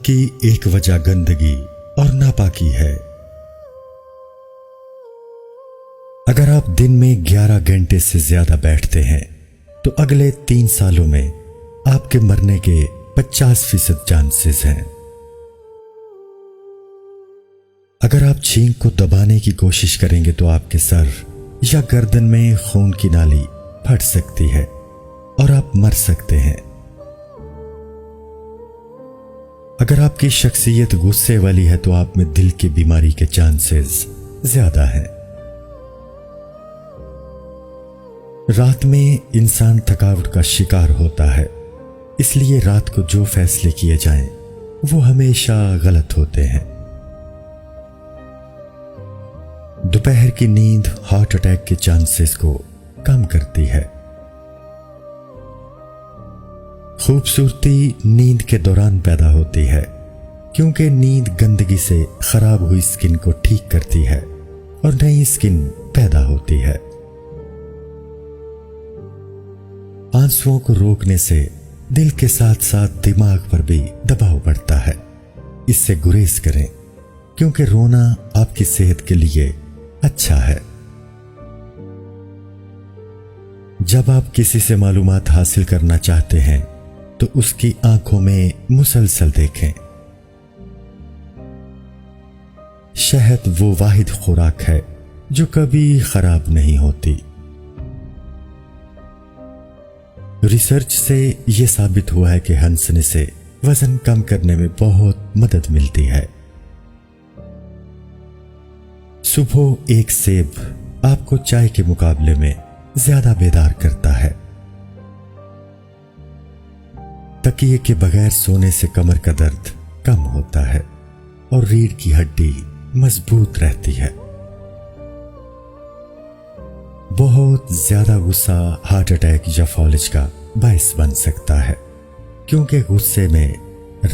کی ایک وجہ گندگی اور ناپاکی ہے۔ اگر آپ دن میں 11 گھنٹے سے زیادہ بیٹھتے ہیں تو اگلے 3 سالوں میں آپ کے مرنے کے 50% چانسز ہیں۔ اگر آپ چھینک کو دبانے کی کوشش کریں گے تو آپ کے سر یا گردن میں خون کی نالی پھٹ سکتی ہے اور آپ مر سکتے ہیں۔ اگر آپ کی شخصیت غصے والی ہے تو آپ میں دل کی بیماری کے چانسز زیادہ ہیں۔ رات میں انسان تھکاوٹ کا شکار ہوتا ہے، اس لیے رات کو جو فیصلے کیے جائیں وہ ہمیشہ غلط ہوتے ہیں۔ دوپہر کی نیند ہارٹ اٹیک کے چانسز کو کم کرتی ہے۔ خوبصورتی نیند کے دوران پیدا ہوتی ہے، کیونکہ نیند گندگی سے خراب ہوئی سکن کو ٹھیک کرتی ہے اور نئی سکن پیدا ہوتی ہے۔ آنسوؤں کو روکنے سے دل کے ساتھ ساتھ دماغ پر بھی دباؤ پڑتا ہے، اس سے گریز کریں کیونکہ رونا آپ کی صحت کے لیے اچھا ہے۔ جب آپ کسی سے معلومات حاصل کرنا چاہتے ہیں تو اس کی آنکھوں میں مسلسل دیکھیں۔ شہد وہ واحد خوراک ہے جو کبھی خراب نہیں ہوتی۔ ریسرچ سے یہ ثابت ہوا ہے کہ ہنسنے سے وزن کم کرنے میں بہت مدد ملتی ہے۔ صبح ایک سیب آپ کو چائے کے مقابلے میں زیادہ بیدار کرتا ہے۔ تکیے کے بغیر سونے سے کمر کا درد کم ہوتا ہے اور ریڑھ کی ہڈی مضبوط رہتی ہے۔ بہت زیادہ غصہ ہارٹ اٹیک یا فالج کا باعث بن سکتا ہے، کیونکہ غصے میں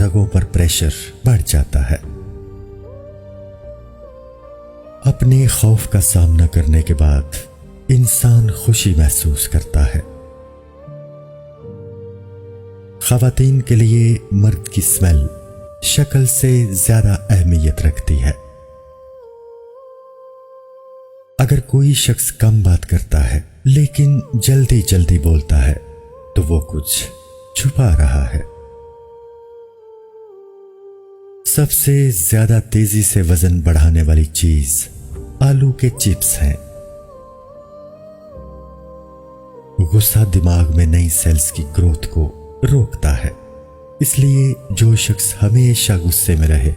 رگوں پر پریشر بڑھ جاتا ہے۔ اپنے خوف کا سامنا کرنے کے بعد انسان خوشی محسوس کرتا ہے۔ خواتین کے لیے مرد کی سمیل شکل سے زیادہ اہمیت رکھتی ہے۔ اگر کوئی شخص کم بات کرتا ہے لیکن جلدی جلدی بولتا ہے تو وہ کچھ چھپا رہا ہے۔ سب سے زیادہ تیزی سے وزن بڑھانے والی چیز آلو کے چپس ہیں۔ غصہ دماغ میں نئی سیلز کی گروتھ کو روکتا ہے، اس لیے جو شخص ہمیشہ غصے میں رہے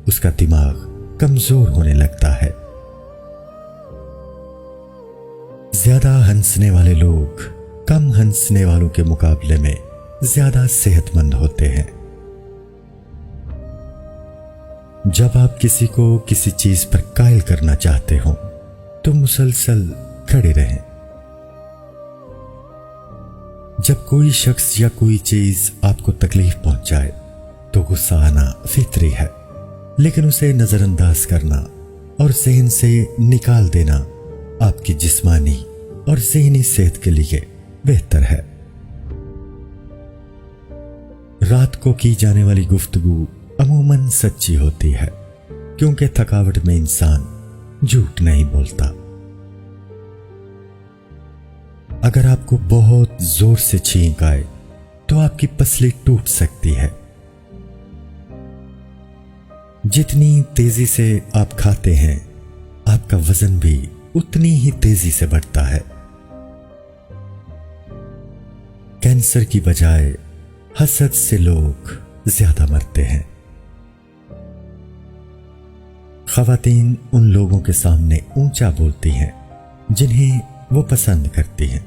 اس کا دماغ کمزور ہونے لگتا ہے۔ زیادہ ہنسنے والے لوگ کم ہنسنے والوں کے مقابلے میں زیادہ صحت مند ہوتے ہیں۔ جب آپ کسی کو کسی چیز پر قائل کرنا چاہتے ہوں تو مسلسل کھڑے رہیں۔ جب کوئی شخص یا کوئی چیز آپ کو تکلیف پہنچائے تو غصہ آنا فطری ہے، لیکن اسے نظر انداز کرنا اور ذہن سے نکال دینا آپ کی جسمانی اور ذہنی صحت کے لیے بہتر ہے۔ رات کو کی جانے والی گفتگو عموماً سچی ہوتی ہے، کیونکہ تھکاوٹ میں انسان جھوٹ نہیں بولتا۔ اگر آپ کو بہت زور سے چھینک آئے تو آپ کی پسلی ٹوٹ سکتی ہے۔ جتنی تیزی سے آپ کھاتے ہیں آپ کا وزن بھی اتنی ہی تیزی سے بڑھتا ہے۔ کینسر کی بجائے حسد سے لوگ زیادہ مرتے ہیں۔ خواتین ان لوگوں کے سامنے اونچا بولتی ہیں جنہیں وہ پسند کرتی ہیں۔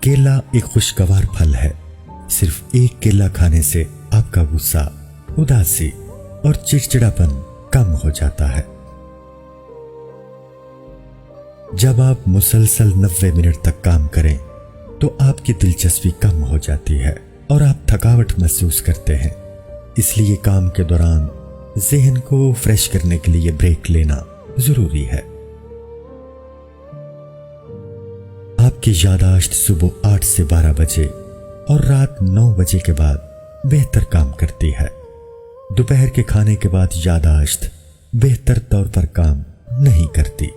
کیلا ایک خوشگوار پھل ہے، صرف ایک کیلا کھانے سے آپ کا غصہ، اداسی اور چڑچڑاپن کم ہو جاتا ہے۔ جب آپ مسلسل 90 منٹ تک کام کریں تو آپ کی دلچسپی کم ہو جاتی ہے اور آپ تھکاوٹ محسوس کرتے ہیں، اس لیے کام کے دوران ذہن کو فریش کرنے کے لیے بریک لینا ضروری ہے۔ آپ کی یادداشت صبح 8 سے 12 بجے اور رات 9 بجے کے بعد بہتر کام کرتی ہے۔ دوپہر کے کھانے کے بعد یاداشت بہتر طور پر کام نہیں کرتی۔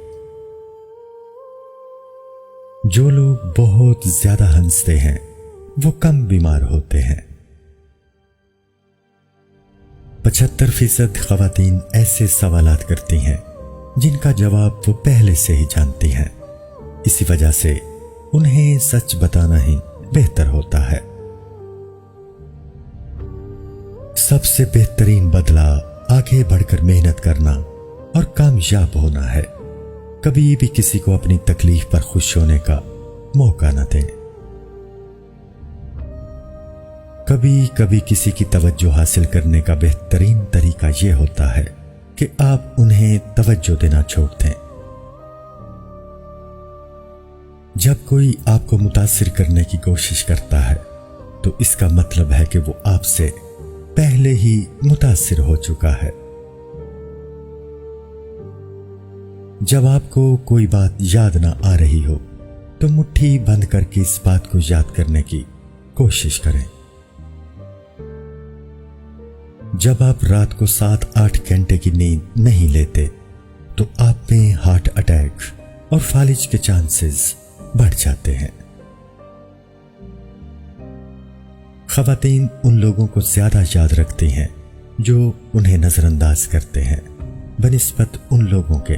جو لوگ بہت زیادہ ہنستے ہیں وہ کم بیمار ہوتے ہیں۔ 75% خواتین ایسے سوالات کرتی ہیں جن کا جواب وہ پہلے سے ہی جانتی ہیں، اسی وجہ سے انہیں سچ بتانا ہی بہتر ہوتا ہے۔ سب سے بہترین بدلہ آگے بڑھ کر محنت کرنا اور کامیاب ہونا ہے۔ کبھی بھی کسی کو اپنی تکلیف پر خوش ہونے کا موقع نہ دیں۔ کبھی کبھی کسی کی توجہ حاصل کرنے کا بہترین طریقہ یہ ہوتا ہے کہ آپ انہیں توجہ دینا چھوڑ دیں۔ جب کوئی آپ کو متاثر کرنے کی کوشش کرتا ہے تو اس کا مطلب ہے کہ وہ آپ سے پہلے ہی متاثر ہو چکا ہے۔ جب آپ کو کوئی بات یاد نہ آ رہی ہو تو مٹھی بند کر کے اس بات کو یاد کرنے کی کوشش کریں۔ جب آپ رات کو 7-8 گھنٹے کی نیند نہیں لیتے تو آپ میں ہارٹ اٹیک اور فالج کے چانسز بڑھ جاتے ہیں۔ خواتین ان لوگوں کو زیادہ یاد رکھتی ہیں جو انہیں نظر انداز کرتے ہیں بنسبت ان لوگوں کے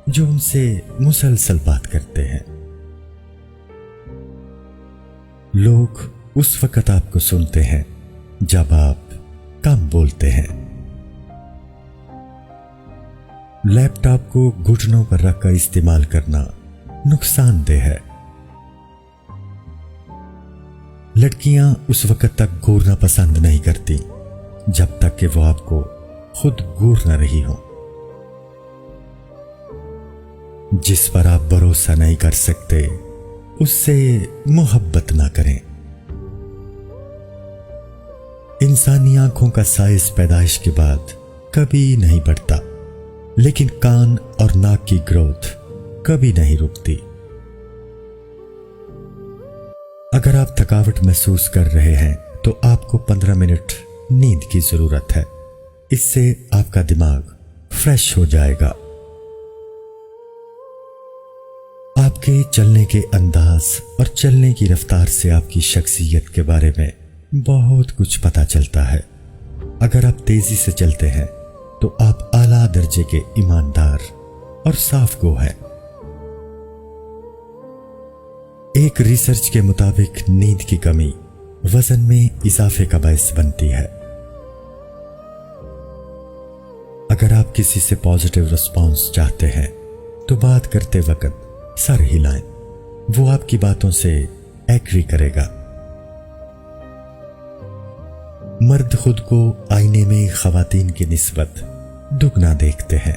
جو ان سے مسلسل بات کرتے ہیں۔ لوگ اس وقت آپ کو سنتے ہیں جب آپ کم بولتے ہیں۔ لیپ ٹاپ کو گھٹنوں پر رکھ کر استعمال کرنا نقصان دہ ہے۔ لڑکیاں اس وقت تک گھورنا پسند نہیں کرتی جب تک کہ وہ آپ کو خود گھور نہ رہی ہوں۔ جس پر آپ بھروسہ نہیں کر سکتے اس سے محبت نہ کریں۔ انسانی آنکھوں کا سائز پیدائش کے بعد کبھی نہیں بڑھتا، لیکن کان اور ناک کی گروتھ کبھی نہیں رکتی۔ اگر آپ تھکاوٹ محسوس کر رہے ہیں تو آپ کو 15 منٹ نیند کی ضرورت ہے، اس سے آپ کا دماغ فریش ہو جائے گا۔ آپ کے چلنے کے انداز اور چلنے کی رفتار سے آپ کی شخصیت کے بارے میں بہت کچھ پتہ چلتا ہے۔ اگر آپ تیزی سے چلتے ہیں تو آپ اعلیٰ درجے کے ایماندار اور صاف گو ہیں۔ ایک ریسرچ کے مطابق نیند کی کمی وزن میں اضافے کا باعث بنتی ہے۔ اگر آپ کسی سے پازیٹیو رسپانس چاہتے ہیں تو بات کرتے وقت سر ہلائیں، وہ آپ کی باتوں سے ایگری کرے گا۔ مرد خود کو آئینے میں خواتین کی نسبت دگنا دیکھتے ہیں۔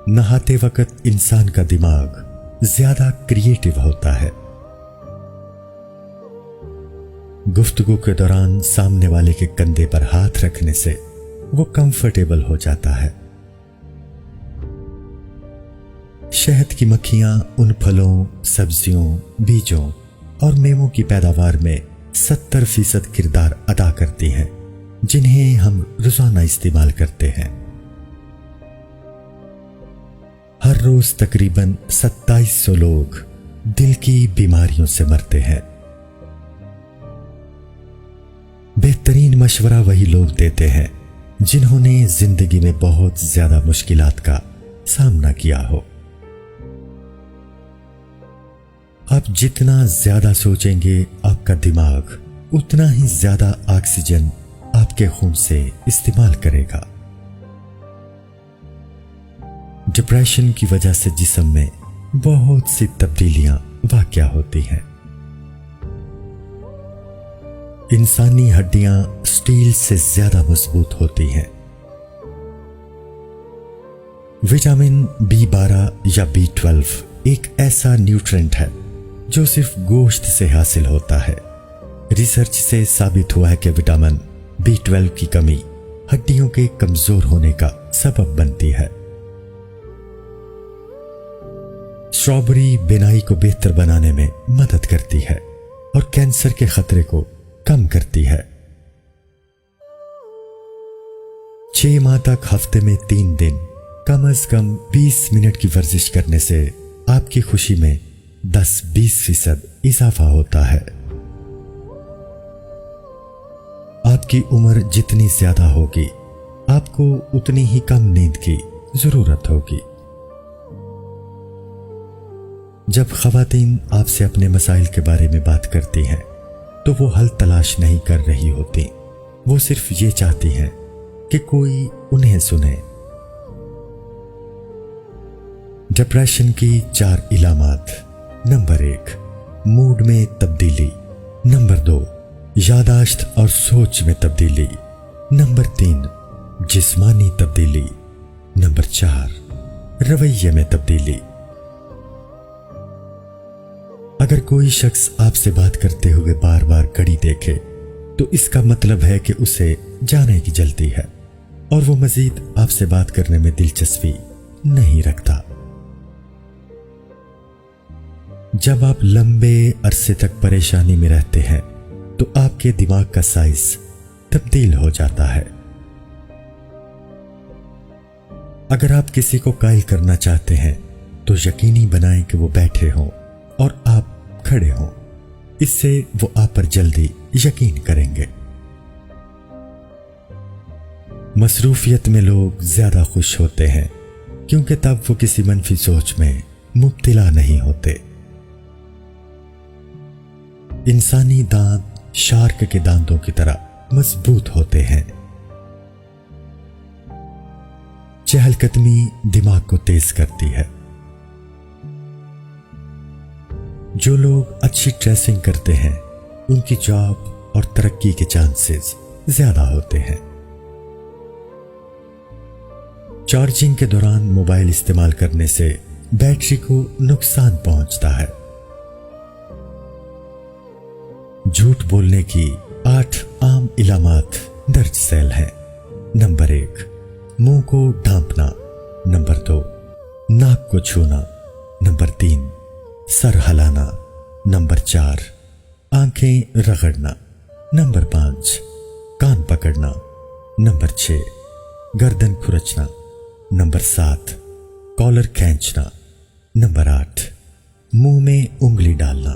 نہاتے وقت انسان کا دماغ زیادہ کریٹیو ہوتا ہے۔ گفتگو کے دوران سامنے والے کے کندھے پر ہاتھ رکھنے سے وہ کمفرٹیبل ہو جاتا ہے۔ شہد کی مکھیاں ان پھلوں، سبزیوں، بیجوں اور میووں کی پیداوار میں 70% کردار ادا کرتی ہیں جنہیں ہم روزانہ استعمال کرتے ہیں۔ ہر روز تقریباً 2700 لوگ دل کی بیماریوں سے مرتے ہیں۔ بہترین مشورہ وہی لوگ دیتے ہیں جنہوں نے زندگی میں بہت زیادہ مشکلات کا سامنا کیا ہو۔ آپ جتنا زیادہ سوچیں گے آپ کا دماغ اتنا ہی زیادہ آکسیجن آپ کے خون سے استعمال کرے گا۔ ڈپریشن کی وجہ سے جسم میں بہت سی تبدیلیاں واقع ہوتی ہیں۔ انسانی ہڈیاں سٹیل سے زیادہ مضبوط ہوتی ہیں۔ وٹامن B12 یا B12 ایک ایسا نیوٹرینٹ ہے جو صرف گوشت سے حاصل ہوتا ہے۔ ریسرچ سے ثابت ہوا ہے کہ وٹامن B12 کی کمی ہڈیوں کے کمزور ہونے کا سبب بنتی ہے۔ اسٹرابری بینائی کو بہتر بنانے میں مدد کرتی ہے۔ اور کینسر کے خطرے کو کم کرتی ہے۔ 6 ماہ تک ہفتے میں 3 دن کم از کم 20 منٹ کی ورزش کرنے سے آپ کی خوشی میں 10-20% اضافہ ہوتا ہے۔ آپ کی عمر جتنی زیادہ ہوگی آپ کو اتنی ہی کم نیند کی ضرورت ہوگی۔ جب خواتین آپ سے اپنے مسائل کے بارے میں بات کرتی ہیں تو وہ حل تلاش نہیں کر رہی ہوتی، وہ صرف یہ چاہتی ہیں کہ کوئی انہیں سنے۔ ڈپریشن کی 4 علامات۔ نمبر 1، موڈ میں تبدیلی۔ نمبر 2، یاداشت اور سوچ میں تبدیلی۔ نمبر 3، جسمانی تبدیلی۔ نمبر 4، رویے میں تبدیلی۔ اگر کوئی شخص آپ سے بات کرتے ہوئے بار بار گھڑی دیکھے تو اس کا مطلب ہے کہ اسے جانے کی جلدی ہے اور وہ مزید آپ سے بات کرنے میں دلچسپی نہیں رکھتا۔ جب آپ لمبے عرصے تک پریشانی میں رہتے ہیں تو آپ کے دماغ کا سائز تبدیل ہو جاتا ہے۔ اگر آپ کسی کو قائل کرنا چاہتے ہیں تو یقینی بنائیں کہ وہ بیٹھے ہوں اور آپ کھڑے ہوں، اس سے وہ آپ پر جلدی یقین کریں گے۔ مصروفیت میں لوگ زیادہ خوش ہوتے ہیں کیونکہ تب وہ کسی منفی سوچ میں مبتلا نہیں ہوتے۔ انسانی دانت شارک کے دانتوں کی طرح مضبوط ہوتے ہیں۔ چہل قدمی دماغ کو تیز کرتی ہے۔ جو لوگ اچھی ڈریسنگ کرتے ہیں ان کی جاب اور ترقی کے چانسز زیادہ ہوتے ہیں۔ چارجنگ کے دوران موبائل استعمال کرنے سے بیٹری کو نقصان پہنچتا ہے۔ جھوٹ بولنے کی 8 عام علامات درج ذیل ہیں۔ نمبر 1، منہ کو ڈھانپنا۔ نمبر 2، ناک کو چھونا۔ نمبر 3، سر ہلانا۔ نمبر 4، آنکھیں رگڑنا۔ نمبر 5، کان پکڑنا۔ نمبر 6، گردن کھرچنا۔ نمبر 7، کالر کھینچنا۔ نمبر 8، منہ میں انگلی ڈالنا۔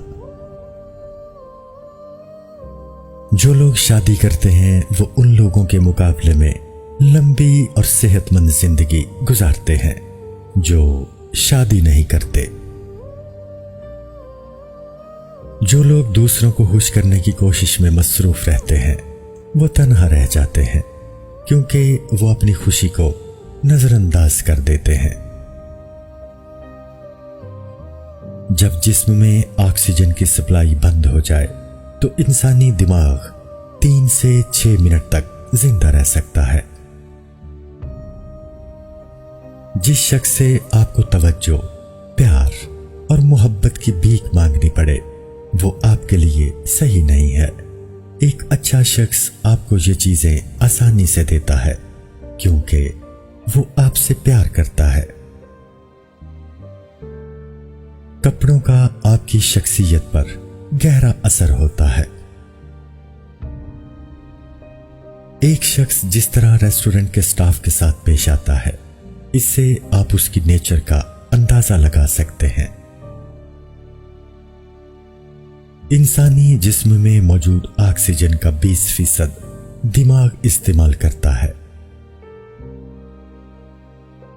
جو لوگ شادی کرتے ہیں وہ ان لوگوں کے مقابلے میں لمبی اور صحت مند زندگی گزارتے ہیں جو شادی نہیں کرتے۔ جو لوگ دوسروں کو خوش کرنے کی کوشش میں مصروف رہتے ہیں وہ تنہا رہ جاتے ہیں کیونکہ وہ اپنی خوشی کو نظر انداز کر دیتے ہیں۔ جب جسم میں آکسیجن کی سپلائی بند ہو جائے تو انسانی دماغ 3 سے 6 منٹ تک زندہ رہ سکتا ہے۔ جس شخص سے آپ کو توجہ، پیار اور محبت کی بھیک مانگنی پڑے وہ آپ کے لیے صحیح نہیں ہے۔ ایک اچھا شخص آپ کو یہ چیزیں آسانی سے دیتا ہے کیونکہ وہ آپ سے پیار کرتا ہے۔ کپڑوں کا آپ کی شخصیت پر گہرا اثر ہوتا ہے۔ ایک شخص جس طرح ریسٹورنٹ کے سٹاف کے ساتھ پیش آتا ہے اس سے آپ اس کی نیچر کا اندازہ لگا سکتے ہیں۔ انسانی جسم میں موجود آکسیجن کا 20% دماغ استعمال کرتا ہے۔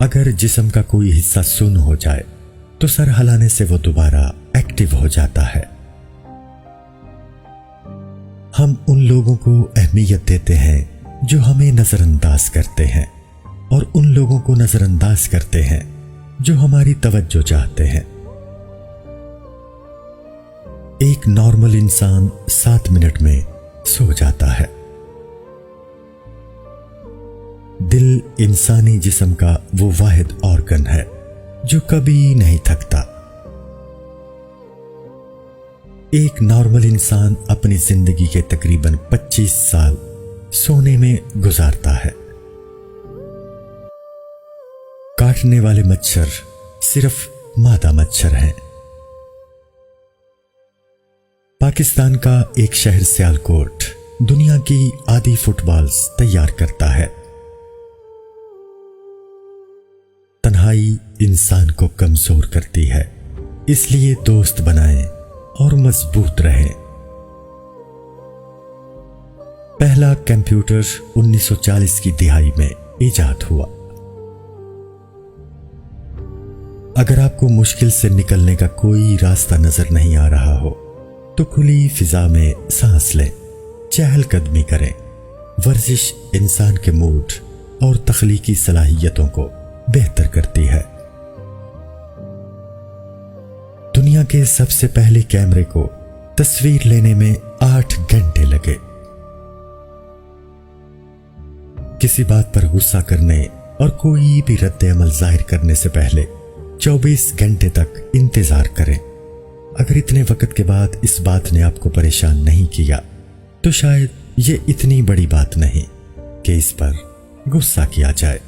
اگر جسم کا کوئی حصہ سن ہو جائے تو سر ہلانے سے وہ دوبارہ ایکٹیو ہو جاتا ہے۔ ہم ان لوگوں کو اہمیت دیتے ہیں جو ہمیں نظر انداز کرتے ہیں اور ان لوگوں کو نظر انداز کرتے ہیں جو ہماری توجہ چاہتے ہیں۔ ایک نارمل انسان 7 منٹ میں سو جاتا ہے۔ دل انسانی جسم کا وہ واحد آرگن ہے جو کبھی نہیں تھکتا۔ ایک نارمل انسان اپنی زندگی کے تقریباً 25 سال سونے میں گزارتا ہے۔ کاٹنے والے مچھر صرف مادہ مچھر ہیں۔ پاکستان کا ایک شہر سیالکوٹ دنیا کی آدھی فٹ بالز تیار کرتا ہے۔ تنہائی انسان کو کمزور کرتی ہے، اس لیے دوست بنائیں اور مضبوط رہیں۔ پہلا کمپیوٹر 1940 کی دہائی میں ایجاد ہوا۔ اگر آپ کو مشکل سے نکلنے کا کوئی راستہ نظر نہیں آ رہا ہو تو کھلی فضا میں سانس لیں، چہل قدمی کریں۔ ورزش انسان کے موڈ اور تخلیقی صلاحیتوں کو بہتر کرتی ہے۔ دنیا کے سب سے پہلے کیمرے کو تصویر لینے میں 8 گھنٹے لگے۔ کسی بات پر غصہ کرنے اور کوئی بھی رد عمل ظاہر کرنے سے پہلے 24 گھنٹے تک انتظار کریں۔ اگر اتنے وقت کے بعد اس بات نے آپ کو پریشان نہیں کیا تو شاید یہ اتنی بڑی بات نہیں کہ اس پر غصہ کیا جائے۔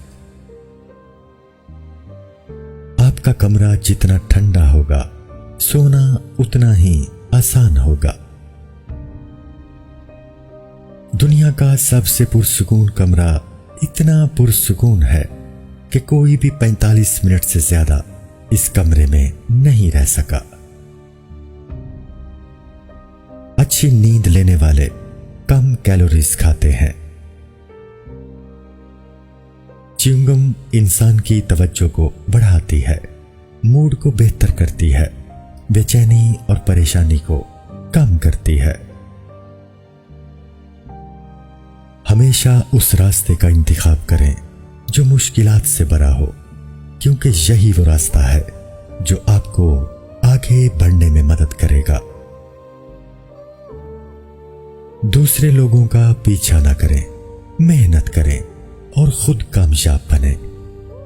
آپ کا کمرہ جتنا ٹھنڈا ہوگا، سونا اتنا ہی آسان ہوگا۔ دنیا کا سب سے پرسکون کمرہ اتنا پرسکون ہے کہ کوئی بھی 45 منٹ سے زیادہ اس کمرے میں نہیں رہ سکا۔ اچھی نیند لینے والے کم کیلوریز کھاتے ہیں۔ چیونگم انسان کی توجہ کو بڑھاتی ہے، موڈ کو بہتر کرتی ہے، بے چینی اور پریشانی کو کم کرتی ہے۔ ہمیشہ اس راستے کا انتخاب کریں جو مشکلات سے بھرا ہو، کیونکہ یہی وہ راستہ ہے جو آپ کو آگے بڑھنے میں مدد کرے گا۔ دوسرے لوگوں کا پیچھا نہ کریں، محنت کریں اور خود کامیاب بنیں۔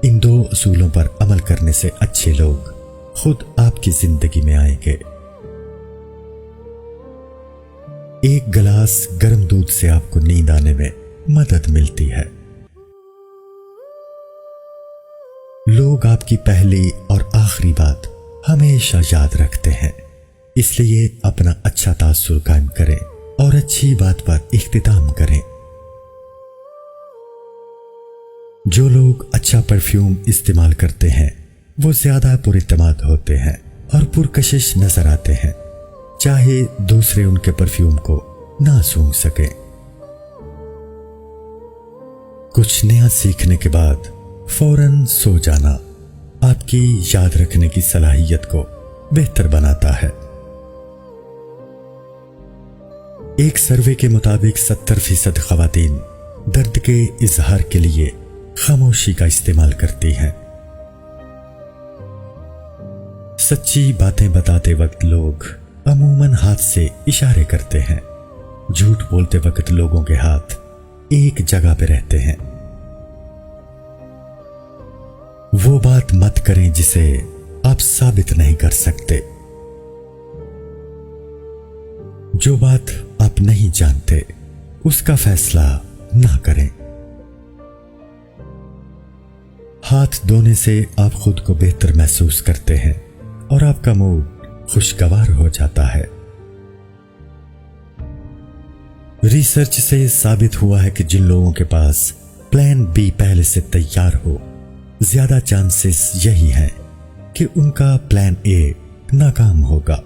ان 2 اصولوں پر عمل کرنے سے اچھے لوگ خود آپ کی زندگی میں آئیں گے۔ ایک گلاس گرم دودھ سے آپ کو نیند آنے میں مدد ملتی ہے۔ لوگ آپ کی پہلی اور آخری بات ہمیشہ یاد رکھتے ہیں، اس لیے اپنا اچھا تاثر قائم کریں اور اچھی بات پر اختتام کریں۔ جو لوگ اچھا پرفیوم استعمال کرتے ہیں وہ زیادہ پر اعتماد ہوتے ہیں اور پرکشش نظر آتے ہیں، چاہے دوسرے ان کے پرفیوم کو نہ سونگھ سکیں۔ کچھ نیا سیکھنے کے بعد فوراً سو جانا آپ کی یاد رکھنے کی صلاحیت کو بہتر بناتا ہے۔ ایک سروے کے مطابق 70% خواتین درد کے اظہار کے لیے خاموشی کا استعمال کرتی ہیں۔ سچی باتیں بتاتے وقت لوگ عموماً ہاتھ سے اشارے کرتے ہیں، جھوٹ بولتے وقت لوگوں کے ہاتھ ایک جگہ پہ رہتے ہیں۔ وہ بات مت کریں جسے آپ ثابت نہیں کر سکتے۔ جو بات آپ نہیں جانتے اس کا فیصلہ نہ کریں۔ ہاتھ دھونے سے آپ خود کو بہتر محسوس کرتے ہیں اور آپ کا موڈ خوشگوار ہو جاتا ہے۔ ریسرچ سے ثابت ہوا ہے کہ جن لوگوں کے پاس پلان بی پہلے سے تیار ہو، زیادہ چانسز یہی ہیں کہ ان کا پلان اے ناکام ہوگا۔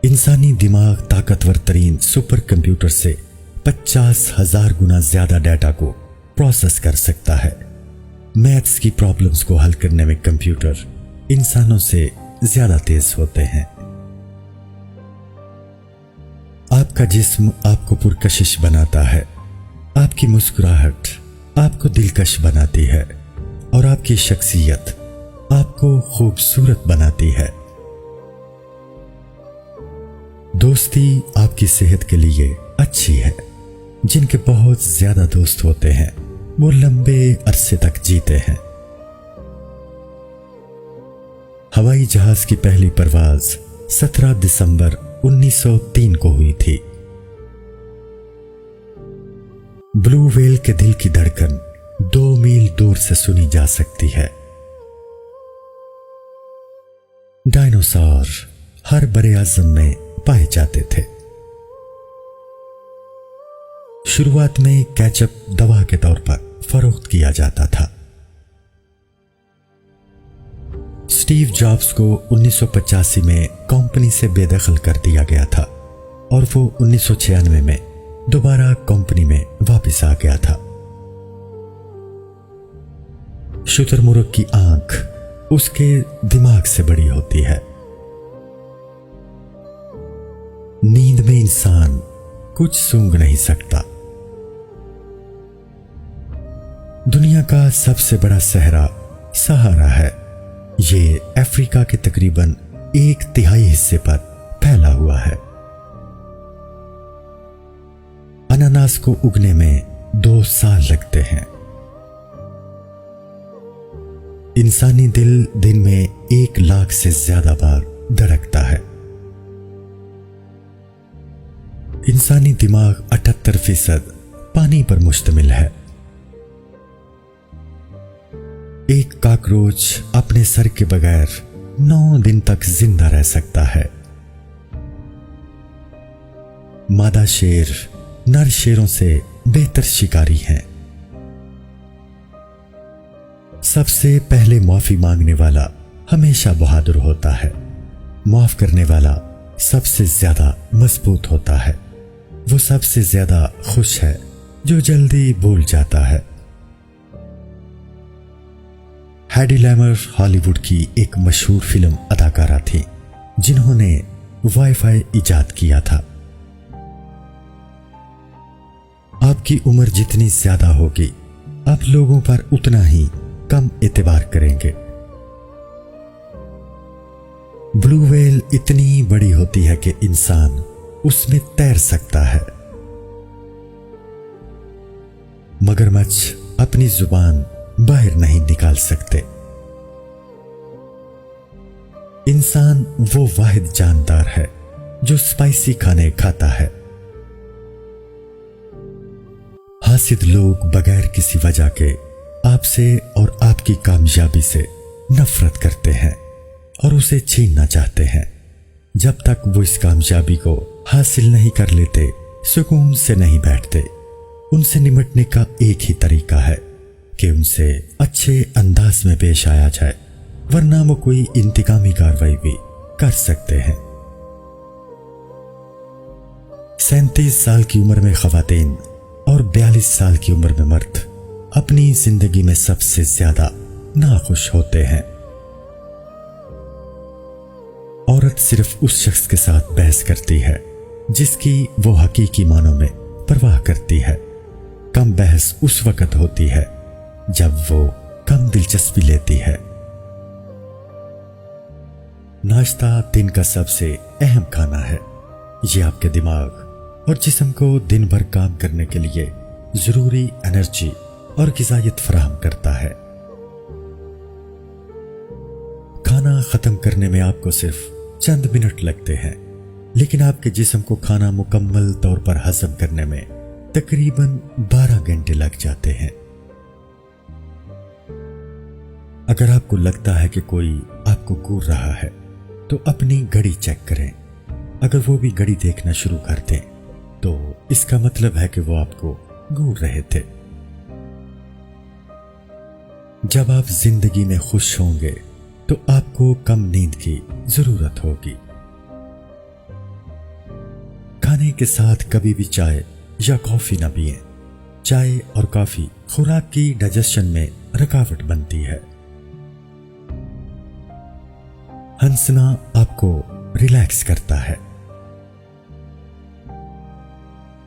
انسانی دماغ طاقتور ترین سپر کمپیوٹر سے 50,000 گنا زیادہ ڈیٹا کو پروسیس کر سکتا ہے۔ میتھس کی پرابلمز کو حل کرنے میں کمپیوٹر انسانوں سے زیادہ تیز ہوتے ہیں۔ آپ کا جسم آپ کو پرکشش بناتا ہے، آپ کی مسکراہٹ آپ کو دلکش بناتی ہے اور آپ کی شخصیت آپ کو خوبصورت بناتی ہے۔ دوستی آپ کی صحت کے لیے اچھی ہے۔ جن کے بہت زیادہ دوست ہوتے ہیں وہ لمبے عرصے تک جیتے ہیں۔ ہوائی جہاز کی پہلی پرواز 17 دسمبر 1903 کو ہوئی تھی۔ بلو ویل کے دل کی دھڑکن 2 میل دور سے سنی جا سکتی ہے۔ ڈائنوسار ہر بر اعظم میں پائے جاتے تھے۔ شروعات میں کیچپ دوا کے طور پر فروخت کیا جاتا تھا۔ اسٹیو جابز کو 1985 میں کمپنی سے بے دخل کر دیا گیا تھا اور وہ 1996 میں دوبارہ کمپنی میں واپس آ گیا تھا۔ شتر مرغ کی آنکھ اس کے دماغ سے بڑی ہوتی ہے۔ نیند میں انسان کچھ سونگھ نہیں سکتا۔ دنیا کا سب سے بڑا صحرا سہارا ہے۔ یہ افریقہ کے تقریباً 1/3 حصے پر پھیلا ہوا ہے۔ اناناس کو اگنے میں 2 سال لگتے ہیں۔ انسانی دل دن میں 1 لاکھ سے زیادہ بار دھڑکتا ہے۔ انسانی دماغ 78% پانی پر مشتمل ہے۔ ایک کاکروچ اپنے سر کے بغیر 9 دن تک زندہ رہ سکتا ہے۔ مادہ شیر نر شیروں سے بہتر شکاری ہیں۔ سب سے پہلے معافی مانگنے والا ہمیشہ بہادر ہوتا ہے۔ معاف کرنے والا سب سے زیادہ مضبوط ہوتا ہے۔ وہ سب سے زیادہ خوش ہے جو جلدی بھول جاتا ہے۔ ہیڈی لیمر ہالی ووڈ کی ایک مشہور فلم اداکارہ تھی جنہوں نے وائی فائی ایجاد کیا تھا۔ آپ کی عمر جتنی زیادہ ہوگی آپ لوگوں پر اتنا ہی کم اعتبار کریں گے۔ بلو ویل اتنی بڑی ہوتی ہے کہ انسان اس میں تیر سکتا ہے۔ مگرمچھ اپنی زبان باہر نہیں نکال سکتے۔ انسان وہ واحد جاندار ہے جو اسپائسی کھانے کھاتا ہے۔ حاسد لوگ بغیر کسی وجہ کے آپ سے اور آپ کی کامیابی سے نفرت کرتے ہیں اور اسے چھیننا چاہتے ہیں۔ جب تک وہ اس کامیابی کو حاصل نہیں کر لیتے سکون سے نہیں بیٹھتے۔ ان سے نمٹنے کا ایک ہی طریقہ ہے کہ ان سے اچھے انداز میں پیش آیا جائے، ورنہ وہ کوئی انتقامی کارروائی بھی کر سکتے ہیں۔ 37 سال کی عمر میں خواتین اور 42 سال کی عمر میں مرد اپنی زندگی میں سب سے زیادہ ناخوش ہوتے ہیں۔ عورت صرف اس شخص کے ساتھ بحث کرتی ہے جس کی وہ حقیقی معنوں میں پرواہ کرتی ہے۔ کم بحث اس وقت ہوتی ہے جب وہ کم دلچسپی لیتی ہے۔ ناشتہ دن کا سب سے اہم کھانا ہے۔ یہ آپ کے دماغ اور جسم کو دن بھر کام کرنے کے لیے ضروری انرجی اور غذائیت فراہم کرتا ہے۔ کھانا ختم کرنے میں آپ کو صرف چند منٹ لگتے ہیں، لیکن آپ کے جسم کو کھانا مکمل طور پر ہضم کرنے میں تقریباً 12 گھنٹے لگ جاتے ہیں۔ اگر آپ کو لگتا ہے کہ کوئی آپ کو گور رہا ہے تو اپنی گھڑی چیک کریں۔ اگر وہ بھی گھڑی دیکھنا شروع کر دیں تو اس کا مطلب ہے کہ وہ آپ کو گور رہے تھے۔ جب آپ زندگی میں خوش ہوں گے تو آپ کو کم نیند کی ضرورت ہوگی۔ کھانے کے ساتھ کبھی بھی چائے یا کافی نہ پئیں۔ چائے اور کافی خوراک کی ڈائجیشن میں رکاوٹ بنتی ہے۔ ہنسنا آپ کو ریلیکس کرتا ہے۔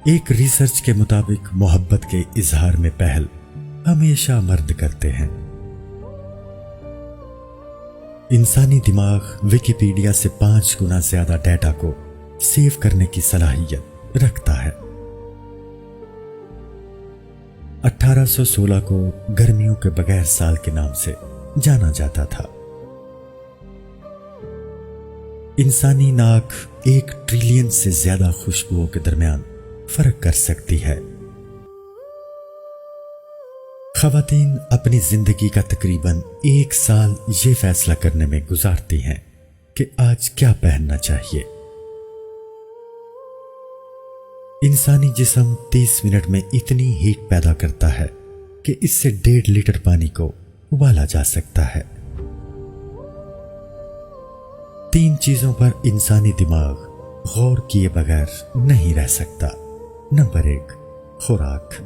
ایک ریسرچ کے مطابق محبت کے اظہار میں پہل ہمیشہ مرد کرتے ہیں۔ انسانی دماغ ویکیپیڈیا سے 5 گنا زیادہ ڈیٹا کو سیو کرنے کی صلاحیت رکھتا ہے۔ 1816 کو گرمیوں کے بغیر سال کے نام سے جانا جاتا تھا۔ انسانی ناک 1 ٹریلین سے زیادہ خوشبوؤں کے درمیان فرق کر سکتی ہے۔ خواتین اپنی زندگی کا تقریباً 1 سال یہ فیصلہ کرنے میں گزارتی ہیں کہ آج کیا پہننا چاہیے۔ انسانی جسم 30 منٹ میں اتنی ہیٹ پیدا کرتا ہے کہ اس سے 1.5 لیٹر پانی کو ابالا جا سکتا ہے۔ 3 چیزوں پر انسانی دماغ غور کیے بغیر نہیں رہ سکتا۔ نمبر 1 خوراک،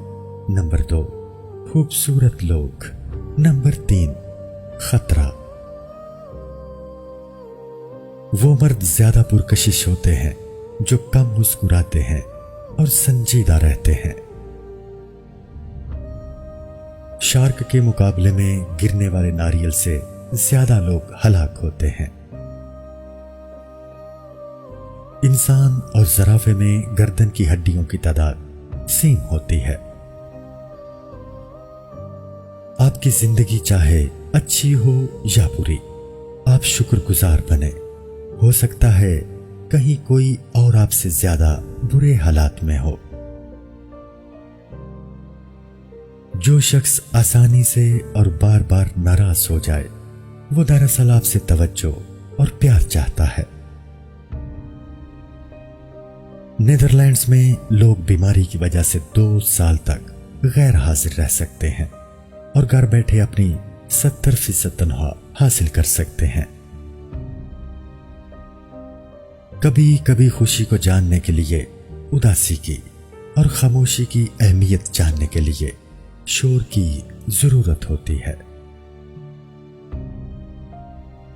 نمبر 2 خوبصورت لوگ، نمبر 3 خطرہ۔ وہ مرد زیادہ پرکشش ہوتے ہیں جو کم مسکراتے ہیں اور سنجیدہ رہتے ہیں۔ شارک کے مقابلے میں گرنے والے ناریل سے زیادہ لوگ ہلاک ہوتے ہیں۔ انسان اور زرافے میں گردن کی ہڈیوں کی تعداد سیم ہوتی ہے۔ آپ کی زندگی چاہے اچھی ہو یا بری، آپ شکر گزار بنے۔ ہو سکتا ہے کہیں کوئی اور آپ سے زیادہ برے حالات میں ہو۔ جو شخص آسانی سے اور بار بار ناراض ہو جائے وہ دراصل آپ سے توجہ اور پیار چاہتا ہے۔ نیدرلینڈز میں لوگ بیماری کی وجہ سے 2 سال تک غیر حاضر رہ سکتے ہیں اور گھر بیٹھے اپنی 70% تنخواہ حاصل کر سکتے ہیں۔ کبھی کبھی خوشی کو جاننے کے لیے اداسی کی اور خاموشی کی اہمیت جاننے کے لیے شور کی ضرورت ہوتی ہے۔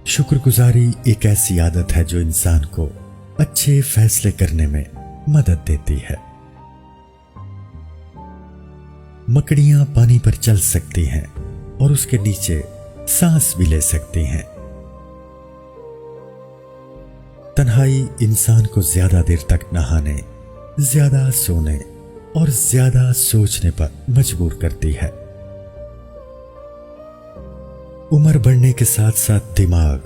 شکر گزاری ایک ایسی عادت ہے جو انسان کو اچھے فیصلے کرنے میں مدد دیتی ہے۔ مکڑیاں پانی پر چل سکتی ہیں اور اس کے نیچے سانس بھی لے سکتی ہیں۔ تنہائی انسان کو زیادہ دیر تک نہانے، زیادہ سونے اور زیادہ سوچنے پر مجبور کرتی ہے۔ عمر بڑھنے کے ساتھ ساتھ دماغ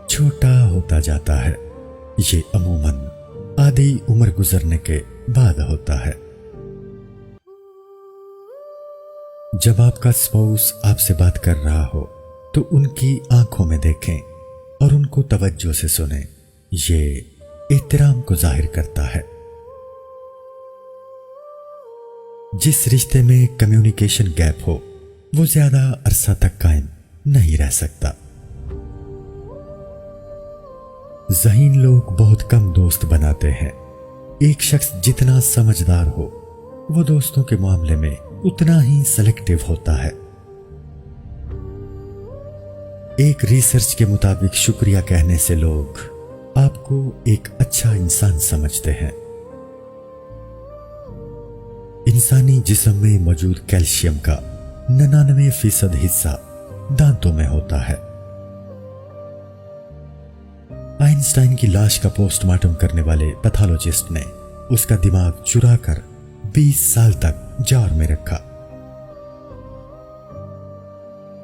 چھوٹا ہوتا جاتا ہے۔ یہ عموماً آدھی عمر گزرنے کے بعد ہوتا ہے۔ جب آپ کا اسپاؤس آپ سے بات کر رہا ہو تو ان کی آنکھوں میں دیکھیں اور ان کو توجہ سے سنیں۔ یہ احترام کو ظاہر کرتا ہے۔ جس رشتے میں کمیونیکیشن گیپ ہو وہ زیادہ عرصہ تک قائم نہیں رہ سکتا۔ ذہین لوگ بہت کم دوست بناتے ہیں۔ ایک شخص جتنا سمجھدار ہو وہ دوستوں کے معاملے میں اتنا ہی سلیکٹیو ہوتا ہے۔ ایک ریسرچ کے مطابق شکریہ کہنے سے لوگ آپ کو ایک اچھا انسان سمجھتے ہیں۔ انسانی جسم میں موجود کیلشیم کا 99% حصہ دانتوں میں ہوتا ہے۔ آئنسٹائن کی لاش کا پوسٹ مارٹم کرنے والے پیتھولوجسٹ نے اس کا دماغ چرا کر 20 سال تک جار میں رکھا۔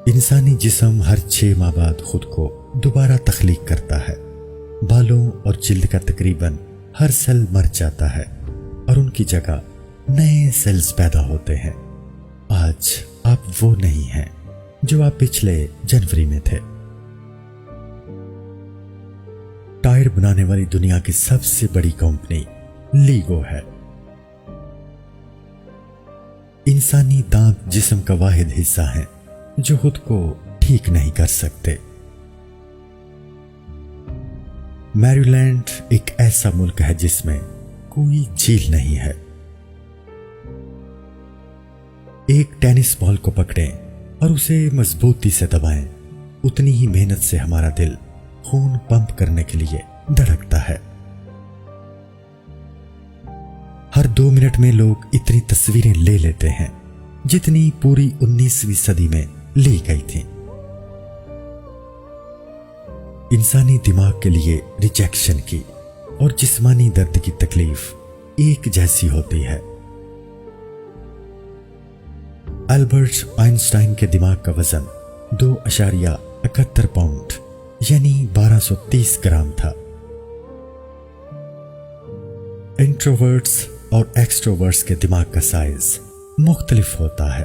انسانی جسم ہر 6 ماہ بعد خود کو دوبارہ تخلیق کرتا ہے۔ بالوں اور جلد کا تقریباً ہر سیل مر جاتا ہے اور ان کی جگہ نئے سیلز پیدا ہوتے ہیں۔ آج آپ وہ نہیں ہیں جو آپ پچھلے جنوری میں تھے۔ ٹائر بنانے والی دنیا کی سب سے بڑی کمپنی لیگو ہے۔ انسانی دانت جسم کا واحد حصہ ہے جو خود کو ٹھیک نہیں کر سکتے۔ میریلینڈ ایک ایسا ملک ہے جس میں کوئی جھیل نہیں ہے۔ ایک ٹینس بال کو پکڑیں اور اسے مضبوطی سے دبائیں، اتنی ہی محنت سے ہمارا دل خون پمپ کرنے کے لیے دھڑکتا ہے۔ ہر 2 منٹ میں لوگ اتنی تصویریں لے لیتے ہیں جتنی پوری 19ویں صدی میں لی گئی تھیں۔ انسانی دماغ کے لیے ریجیکشن کی اور جسمانی درد کی تکلیف ایک جیسی ہوتی ہے۔ البرٹ آئنسٹائن کے دماغ کا وزن 2.71 پاؤنڈ یعنی 1230 گرام تھا۔ انٹروورٹس اور ایکسٹروورٹس کے دماغ کا سائز مختلف ہوتا ہے۔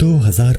2,000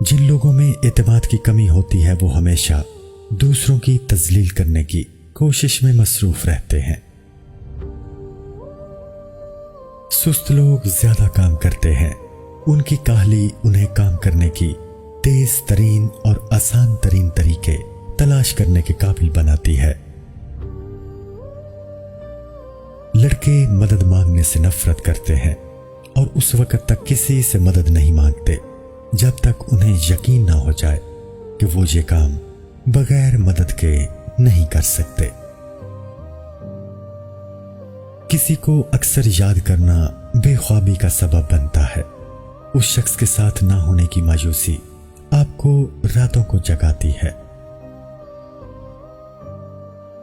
جن لوگوں میں اعتماد کی کمی ہوتی ہے وہ ہمیشہ دوسروں کی تذلیل کرنے کی کوشش میں مصروف رہتے ہیں۔ سست لوگ زیادہ کام کرتے ہیں، ان کی کاہلی انہیں کام کرنے کی تیز ترین اور آسان ترین طریقے تلاش کرنے کے قابل بناتی ہے۔ لڑکے مدد مانگنے سے نفرت کرتے ہیں اور اس وقت تک کسی سے مدد نہیں مانگتے جب تک انہیں یقین نہ ہو جائے کہ وہ یہ کام بغیر مدد کے نہیں کر سکتے۔ کسی کو اکثر یاد کرنا بے خوابی کا سبب بنتا ہے۔ اس شخص کے ساتھ نہ ہونے کی مایوسی آپ کو راتوں کو جگاتی ہے۔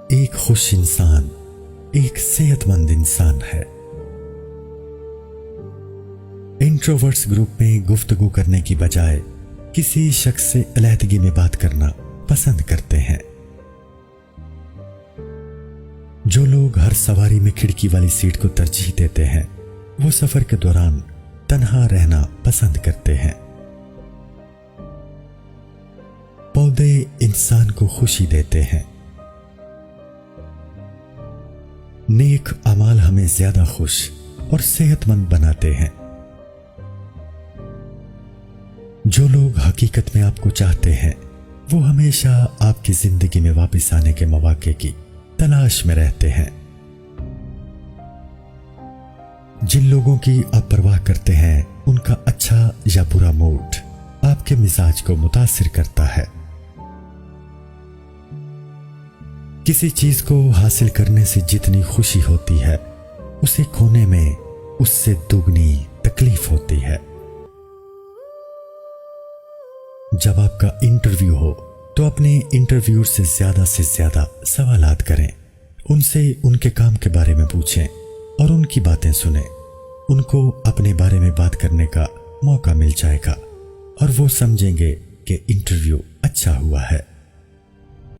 ایک خوش انسان ایک صحت مند انسان ہے۔ انٹروورٹس گروپ میں گفتگو کرنے کی بجائے کسی شخص سے علیحدگی میں بات کرنا پسند کرتے ہیں۔ جو لوگ ہر سواری میں کھڑکی والی سیٹ کو ترجیح دیتے ہیں وہ سفر کے دوران تنہا رہنا پسند کرتے ہیں۔ پودے انسان کو خوشی دیتے ہیں۔ نیک اعمال ہمیں زیادہ خوش اور صحت مند بناتے ہیں۔ جو لوگ حقیقت میں آپ کو چاہتے ہیں وہ ہمیشہ آپ کی زندگی میں واپس آنے کے مواقع کی تلاش میں رہتے ہیں۔ جن لوگوں کی آپ پرواہ کرتے ہیں ان کا اچھا یا برا موڈ آپ کے مزاج کو متاثر کرتا ہے۔ کسی چیز کو حاصل کرنے سے جتنی خوشی ہوتی ہے اسے کھونے میں اس سے دوگنی تکلیف ہوتی ہے۔ جب آپ کا انٹرویو ہو تو اپنے انٹرویور سے زیادہ سوالات کریں، ان سے ان کے کام کے بارے میں پوچھیں اور ان کی باتیں سنیں۔ ان کو اپنے بارے میں بات کرنے کا موقع مل جائے گا اور وہ سمجھیں گے کہ انٹرویو اچھا ہوا ہے۔